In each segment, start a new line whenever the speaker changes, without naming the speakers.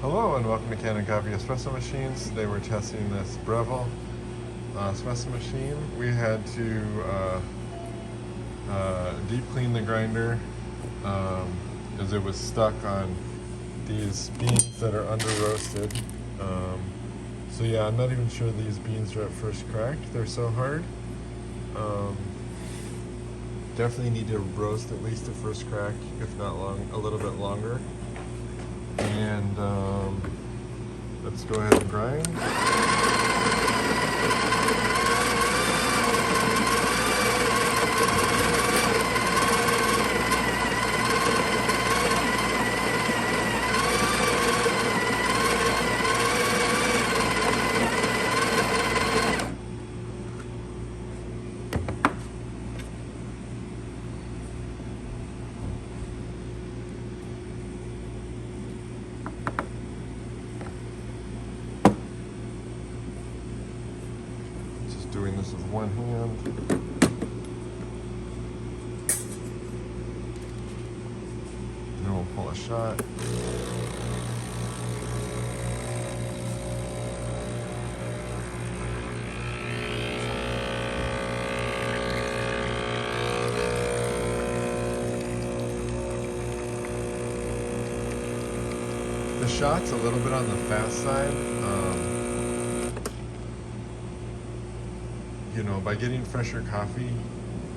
Hello and welcome to Kanen Coffee Espresso Machines. Today we're testing this Breville espresso machine. We had to deep clean the grinder as it was stuck on these beans that are under roasted. So yeah, I'm not even sure these beans are at first cracked. They're so hard. Definitely need to roast at least the first crack, if not a little bit longer. And let's go ahead and grind. Doing this with one hand. Then we'll pull a shot. The shot's a little bit on the fast side. You know, by getting fresher coffee,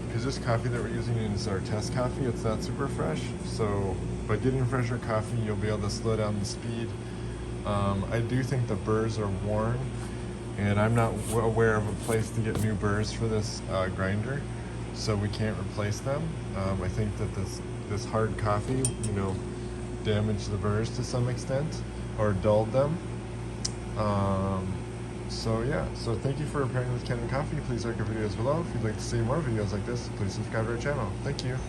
because this coffee that we're using is our test coffee, it's not super fresh. So by getting fresher coffee, you'll be able to slow down the speed. I do think the burrs are worn, and I'm not aware of a place to get new burrs for this grinder, so we can't replace them. I think that this hard coffee, you know, damaged the burrs to some extent or dulled them. So yeah, so thank you for pairing with Kanen Coffee. Please like our videos below. If you'd like to see more videos like this, please subscribe to our channel. Thank you.